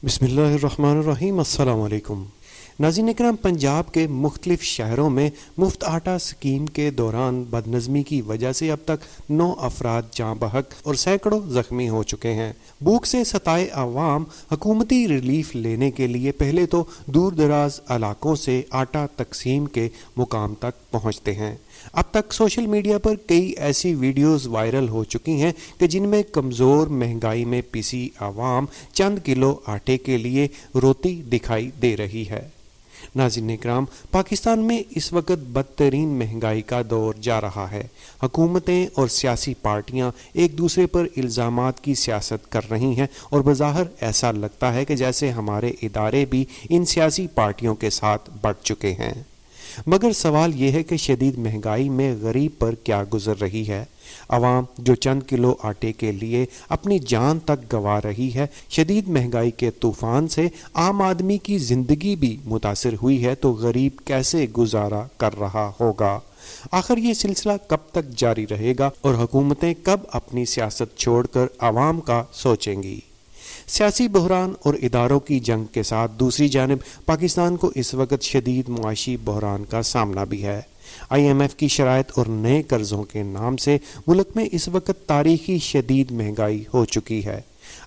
بسم اللہ الرحمن الرحیم، السلام علیکم ناظرین اکرام۔ پنجاب کے مختلف شہروں میں مفت آٹا سکیم کے دوران بدنظمی کی وجہ سے اب تک 9 افراد جاں بحق اور سینکڑوں زخمی ہو چکے ہیں۔ بھوک سے ستائے عوام حکومتی ریلیف لینے کے لیے پہلے تو دور دراز علاقوں سے آٹا تقسیم کے مقام تک پہنچتے ہیں۔ اب تک سوشل میڈیا پر کئی ایسی ویڈیوز وائرل ہو چکی ہیں کہ جن میں کمزور مہنگائی میں پسی عوام چند کلو آٹے کے لیے روتی دکھائی دے رہی ہے۔ ناظرین اکرام، پاکستان میں اس وقت بدترین مہنگائی کا دور جا رہا ہے۔ حکومتیں اور سیاسی پارٹیاں ایک دوسرے پر الزامات کی سیاست کر رہی ہیں اور بظاہر ایسا لگتا ہے کہ جیسے ہمارے ادارے بھی ان سیاسی پارٹیوں کے ساتھ بٹ چکے ہیں۔ مگر سوال یہ ہے کہ شدید مہنگائی میں غریب پر کیا گزر رہی ہے؟ عوام جو چند کلو آٹے کے لیے اپنی جان تک گنوا رہی ہے۔ شدید مہنگائی کے طوفان سے عام آدمی کی زندگی بھی متاثر ہوئی ہے، تو غریب کیسے گزارا کر رہا ہوگا؟ آخر یہ سلسلہ کب تک جاری رہے گا اور حکومتیں کب اپنی سیاست چھوڑ کر عوام کا سوچیں گی؟ سیاسی بحران اور اداروں کی جنگ کے ساتھ دوسری جانب پاکستان کو اس وقت شدید معاشی بحران کا سامنا بھی ہے۔ IMF کی شرائط اور نئے قرضوں کے نام سے ملک میں اس وقت تاریخی شدید مہنگائی ہو چکی ہے۔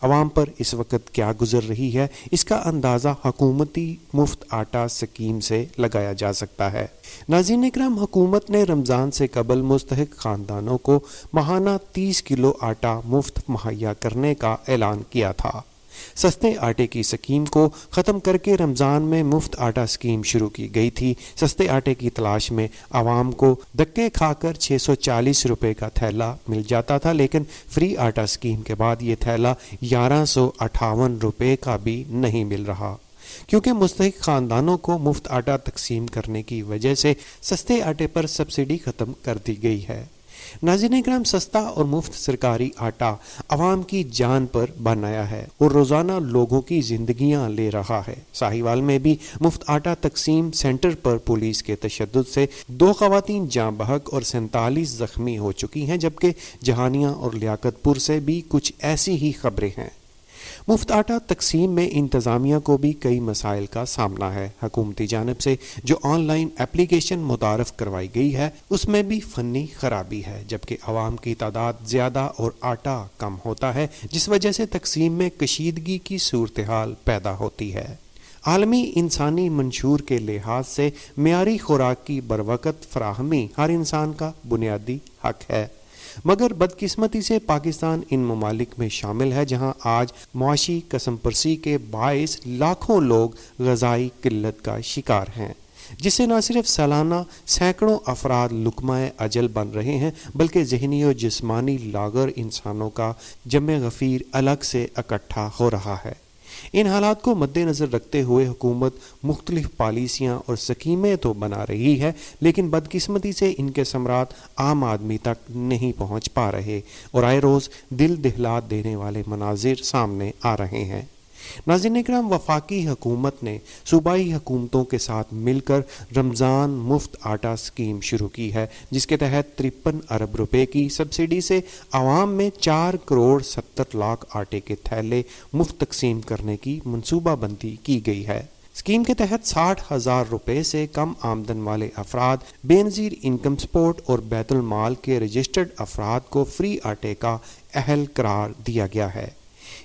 عوام پر اس وقت کیا گزر رہی ہے، اس کا اندازہ حکومتی مفت آٹا سکیم سے لگایا جا سکتا ہے۔ ناظرین اکرام، حکومت نے رمضان سے قبل مستحق خاندانوں کو ماہانہ 30 کلو آٹا مفت مہیا کرنے کا اعلان کیا تھا۔ سستے آٹے کی سکیم کو ختم کر کے رمضان میں مفت آٹا سکیم شروع کی گئی تھی۔ سستے آٹے کی تلاش میں عوام کو دھکے کھا کر 640 روپے کا تھیلا مل جاتا تھا، لیکن فری آٹا سکیم کے بعد یہ تھیلا 1158 روپے کا بھی نہیں مل رہا، کیونکہ مستحق خاندانوں کو مفت آٹا تقسیم کرنے کی وجہ سے سستے آٹے پر سبسڈی ختم کر دی گئی ہے۔ ناظرین اکرام، سستا اور مفت سرکاری آٹا عوام کی جان پر بن آیا ہے اور روزانہ لوگوں کی زندگیاں لے رہا ہے۔ ساہیوال میں بھی مفت آٹا تقسیم سینٹر پر پولیس کے تشدد سے 2 خواتین جاں بحق اور 47 زخمی ہو چکی ہیں، جبکہ جہانیہ اور لیاقت پور سے بھی کچھ ایسی ہی خبریں ہیں۔ مفت آٹا تقسیم میں انتظامیہ کو بھی کئی مسائل کا سامنا ہے۔ حکومتی جانب سے جو آن لائن اپلیکیشن متعارف کروائی گئی ہے، اس میں بھی فنی خرابی ہے، جبکہ عوام کی تعداد زیادہ اور آٹا کم ہوتا ہے، جس وجہ سے تقسیم میں کشیدگی کی صورتحال پیدا ہوتی ہے۔ عالمی انسانی منشور کے لحاظ سے معیاری خوراک کی بروقت فراہمی ہر انسان کا بنیادی حق ہے، مگر بدقسمتی سے پاکستان ان ممالک میں شامل ہے جہاں آج معاشی قسم پرسی کے باعث لاکھوں لوگ غذائی قلت کا شکار ہیں، جس سے نہ صرف سالانہ سینکڑوں افراد لقمہ اجل بن رہے ہیں، بلکہ ذہنی و جسمانی لاغر انسانوں کا جمع غفیر الگ سے اکٹھا ہو رہا ہے۔ ان حالات کو مد نظر رکھتے ہوئے حکومت مختلف پالیسیاں اور سکیمیں تو بنا رہی ہے، لیکن بدقسمتی سے ان کے ثمرات عام آدمی تک نہیں پہنچ پا رہے اور آئے روز دل دہلا دینے والے مناظر سامنے آ رہے ہیں۔ ناظرین اکرام، وفاقی حکومت نے صوبائی حکومتوں کے ساتھ مل کر رمضان مفت آٹا سکیم شروع کی ہے، جس کے تحت 53 ارب روپے کی سبسڈی سے عوام میں 4 کروڑ 70 لاکھ آٹے کے تھیلے مفت تقسیم کرنے کی منصوبہ بندی کی گئی ہے۔ اسکیم کے تحت 60,000 روپے سے کم آمدن والے افراد، بے نظیر انکم سپورٹ اور بیت المال کے رجسٹرڈ افراد کو فری آٹے کا اہل قرار دیا گیا ہے۔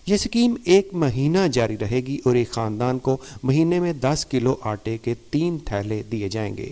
یہ سکیم 1 مہینہ جاری رہے گی اور ایک خاندان کو مہینے میں 10 کلو آٹے کے 3 تھیلے دیے جائیں گے،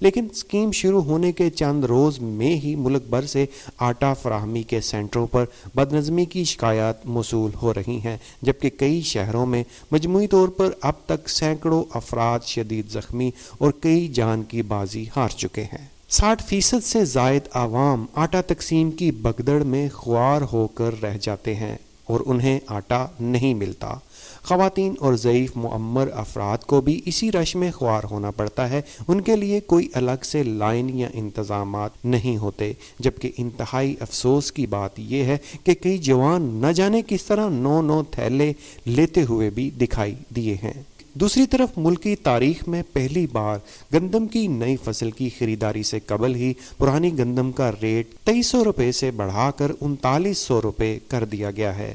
لیکن سکیم شروع ہونے کے چند روز میں ہی ملک بھر سے آٹا فراہمی کے سینٹروں پر بدنظمی کی شکایات موصول ہو رہی ہیں، جبکہ کئی شہروں میں مجموعی طور پر اب تک سینکڑوں افراد شدید زخمی اور کئی جان کی بازی ہار چکے ہیں۔ 60% سے زائد عوام آٹا تقسیم کی بگدڑ میں خوار ہو کر رہ جاتے ہیں اور انہیں آٹا نہیں ملتا۔ خواتین اور ضعیف معمر افراد کو بھی اسی رش میں خوار ہونا پڑتا ہے۔ ان کے لیے کوئی الگ سے لائن یا انتظامات نہیں ہوتے، جبکہ انتہائی افسوس کی بات یہ ہے کہ کئی جوان نہ جانے کس طرح 9 تھیلے لیتے ہوئے بھی دکھائی دیے ہیں۔ دوسری طرف ملکی تاریخ میں پہلی بار گندم کی نئی فصل کی خریداری سے قبل ہی پرانی گندم کا ریٹ 2300 روپے سے بڑھا کر 3900 روپے کر دیا گیا ہے۔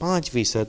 5%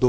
2